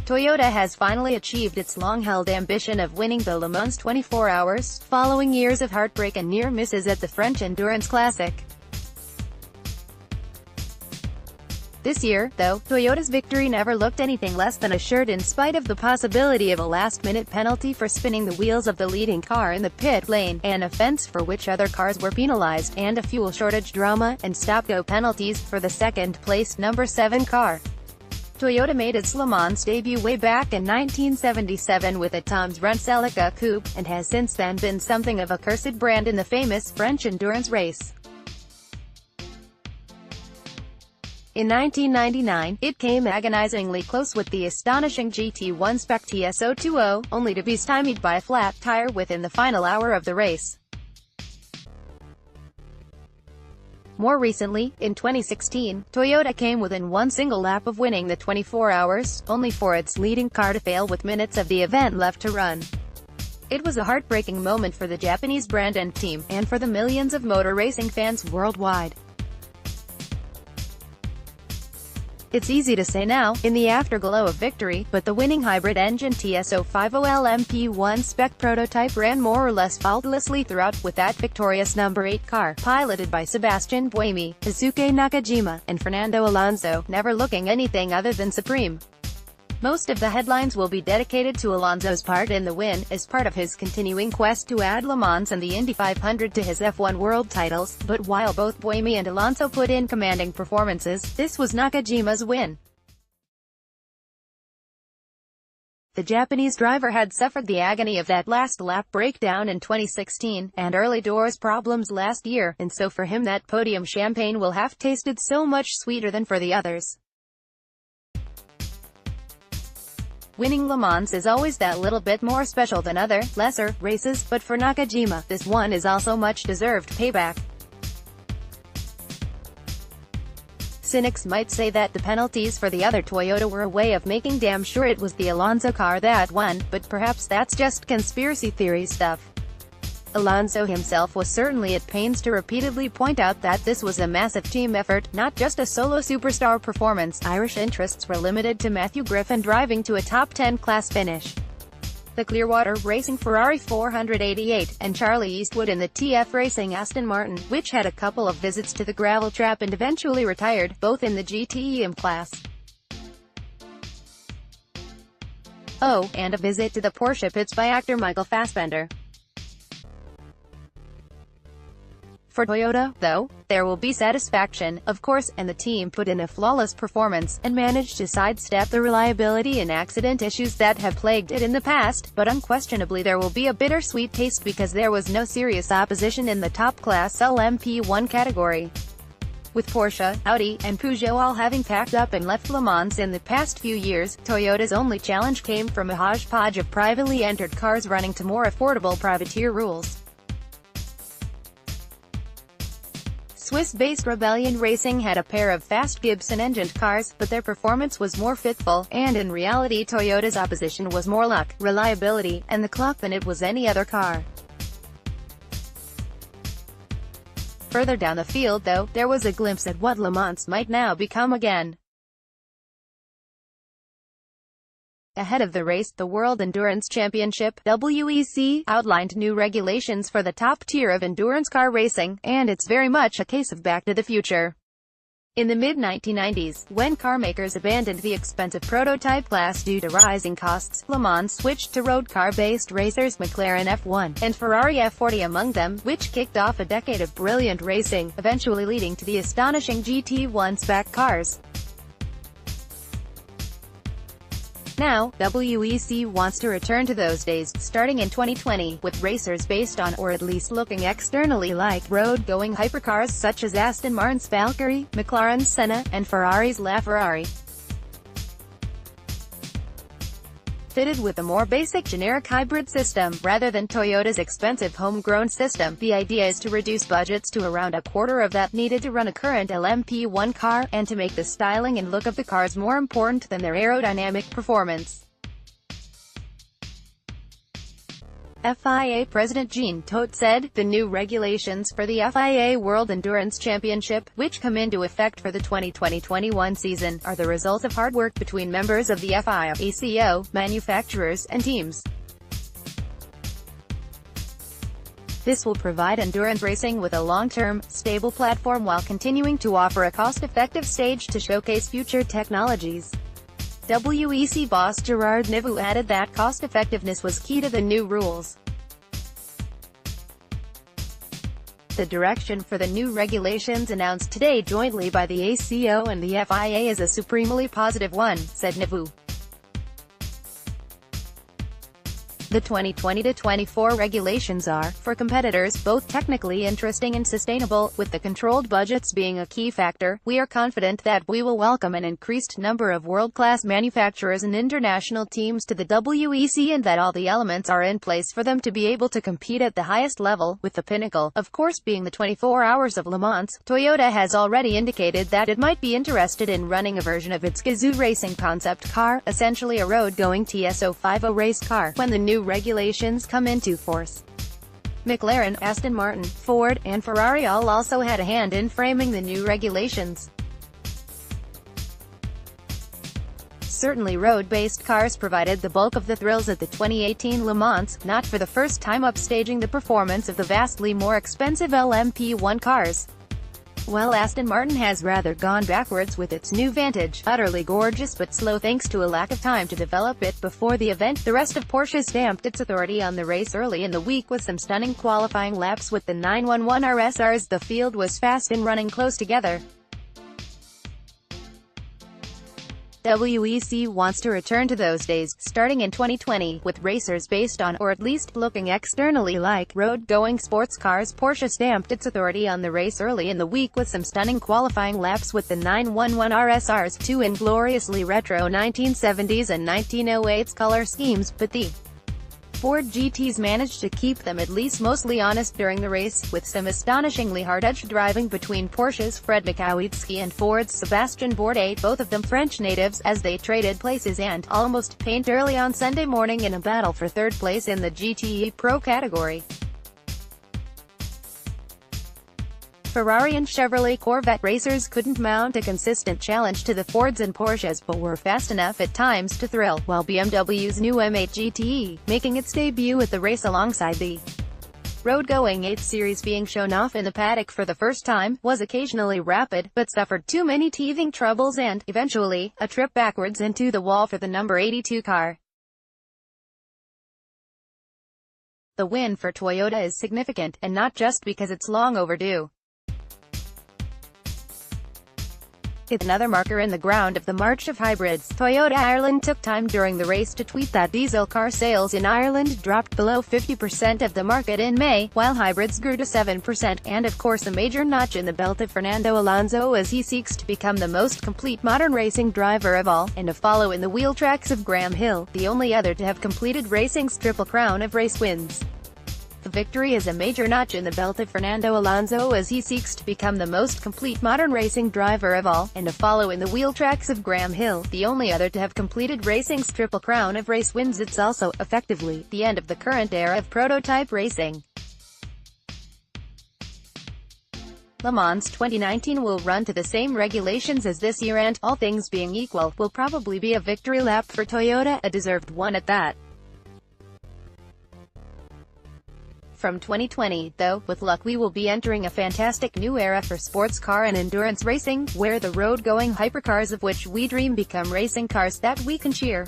Toyota has finally achieved its long-held ambition of winning the Le Mans 24 Hours, following years of heartbreak and near misses at the French Endurance Classic. This year, though, Toyota's victory never looked anything less than assured in spite of the possibility of a last-minute penalty for spinning the wheels of the leading car in the pit lane, an offence for which other cars were penalized, and a fuel shortage drama, and stop-go penalties, for the second-placed number 7 car. Toyota made its Le Mans debut way back in 1977 with a Tom's Run Celica coupe, and has since then been something of a cursed brand in the famous French endurance race. In 1999, it came agonizingly close with the astonishing GT1 Spec TS020, only to be stymied by a flat tire within the final hour of the race. More recently, in 2016, Toyota came within one single lap of winning the 24 Hours, only for its leading car to fail with minutes of the event left to run. It was a heartbreaking moment for the Japanese brand and team, and for the millions of motor racing fans worldwide. It's easy to say now, in the afterglow of victory, but the winning hybrid engine TS050L MP1 spec prototype ran more or less faultlessly throughout, with that victorious number 8 car, piloted by Sebastian Buemi, Kazuki Nakajima, and Fernando Alonso, never looking anything other than supreme. Most of the headlines will be dedicated to Alonso's part in the win, as part of his continuing quest to add Le Mans and the Indy 500 to his F1 world titles, but while both Buemi and Alonso put in commanding performances, this was Nakajima's win. The Japanese driver had suffered the agony of that last lap breakdown in 2016, and early doors problems last year, and so for him that podium champagne will have tasted so much sweeter than for the others. Winning Le Mans is always that little bit more special than other, lesser, races, but for Nakajima, this one is also much-deserved payback. Cynics might say that the penalties for the other Toyota were a way of making damn sure it was the Alonso car that won, but perhaps that's just conspiracy theory stuff. Alonso himself was certainly at pains to repeatedly point out that this was a massive team effort, not just a solo superstar performance. Irish interests were limited to Matthew Griffin driving to a top 10 class finish, the Clearwater Racing Ferrari 488, and Charlie Eastwood in the TF Racing Aston Martin, which had a couple of visits to the gravel trap and eventually retired, both in the GTEM class. Oh, and a visit to the Porsche pits by actor Michael Fassbender. For Toyota, though, there will be satisfaction, of course, and the team put in a flawless performance, and managed to sidestep the reliability and accident issues that have plagued it in the past, but unquestionably there will be a bittersweet taste because there was no serious opposition in the top class LMP1 category. With Porsche, Audi, and Peugeot all having packed up and left Le Mans in the past few years, Toyota's only challenge came from a hodgepodge of privately entered cars running to more affordable privateer rules. Swiss-based Rebellion Racing had a pair of fast Gibson-engined cars, but their performance was more fitful, and in reality Toyota's opposition was more luck, reliability, and the clock than it was any other car. Further down the field though, there was a glimpse at what Le Mans might now become again. Ahead of the race, the World Endurance Championship (WEC) outlined new regulations for the top tier of endurance car racing, and it's very much a case of Back to the Future. In the mid-1990s, when carmakers abandoned the expensive prototype class due to rising costs, Le Mans switched to road car-based racers, McLaren F1, and Ferrari F40 among them, which kicked off a decade of brilliant racing, eventually leading to the astonishing GT1 spec cars. Now, WEC wants to return to those days, starting in 2020, with racers based on, or at least looking externally like, road-going hypercars such as Aston Martin's Valkyrie, McLaren's Senna, and Ferrari's LaFerrari. Fitted with a more basic generic hybrid system, rather than Toyota's expensive homegrown system, the idea is to reduce budgets to around a quarter of that needed to run a current LMP1 car, and to make the styling and look of the cars more important than their aerodynamic performance. FIA President Jean Todt said, the new regulations for the FIA World Endurance Championship, which come into effect for the 2020-21 season, are the result of hard work between members of the FIA, ACO, manufacturers, and teams. This will provide endurance racing with a long-term, stable platform while continuing to offer a cost-effective stage to showcase future technologies. WEC boss Gerard Neveu added that cost-effectiveness was key to the new rules. The direction for the new regulations announced today jointly by the ACO and the FIA is a supremely positive one, said Neveu. The 2020-24 regulations are, for competitors, both technically interesting and sustainable, with the controlled budgets being a key factor. We are confident that we will welcome an increased number of world-class manufacturers and international teams to the WEC and that all the elements are in place for them to be able to compete at the highest level, with the pinnacle, of course, being the 24 Hours of Le Mans. Toyota has already indicated that it might be interested in running a version of its Gazoo racing concept car, essentially a road-going TS050 race car, when the new regulations come into force. McLaren, Aston Martin, Ford, and Ferrari all also had a hand in framing the new regulations. Certainly road-based cars provided the bulk of the thrills at the 2018 Le Mans, not for the first time upstaging the performance of the vastly more expensive LMP1 cars. Well, Aston Martin has rather gone backwards with its new Vantage, utterly gorgeous but slow thanks to a lack of time to develop it before the event. The rest of Porsche stamped its authority on the race early in the week with some stunning qualifying laps with the 911 RSRs. The field was fast and running close together. WEC wants to return to those days, starting in 2020, with racers based on, or at least looking externally like, road-going sports cars. Porsche stamped its authority on the race early in the week with some stunning qualifying laps with the 911 RSRs, two ingloriously retro 1970s and 1908s color schemes, but the Ford GTs managed to keep them at least mostly honest during the race, with some astonishingly hard-edged driving between Porsche's Fred Makowiecki and Ford's Sébastien Bourdais, both of them French natives, as they traded places and almost paint early on Sunday morning in a battle for third place in the GTE Pro category. Ferrari and Chevrolet Corvette racers couldn't mount a consistent challenge to the Fords and Porsches, but were fast enough at times to thrill, while BMW's new M8 GTE, making its debut at the race alongside the road-going 8 Series being shown off in the paddock for the first time, was occasionally rapid, but suffered too many teething troubles and, eventually, a trip backwards into the wall for the number 82 car. The win for Toyota is significant, and not just because it's long overdue. It's another marker in the ground of the march of hybrids. Toyota Ireland took time during the race to tweet that diesel car sales in Ireland dropped below 50% of the market in May, while hybrids grew to 7%, and of course a major notch in the belt of Fernando Alonso as he seeks to become the most complete modern racing driver of all, and to follow in the wheel tracks of Graham Hill, the only other to have completed racing's triple crown of race wins. The victory is a major notch in the belt of Fernando Alonso as he seeks to become the most complete modern racing driver of all, and to follow in the wheel tracks of Graham Hill, the only other to have completed racing's triple crown of race wins. It's also, effectively, the end of the current era of prototype racing. Le Mans 2019 will run to the same regulations as this year and, all things being equal, will probably be a victory lap for Toyota, a deserved one at that. From 2020, though, with luck we will be entering a fantastic new era for sports car and endurance racing, where the road-going hypercars of which we dream become racing cars that we can cheer.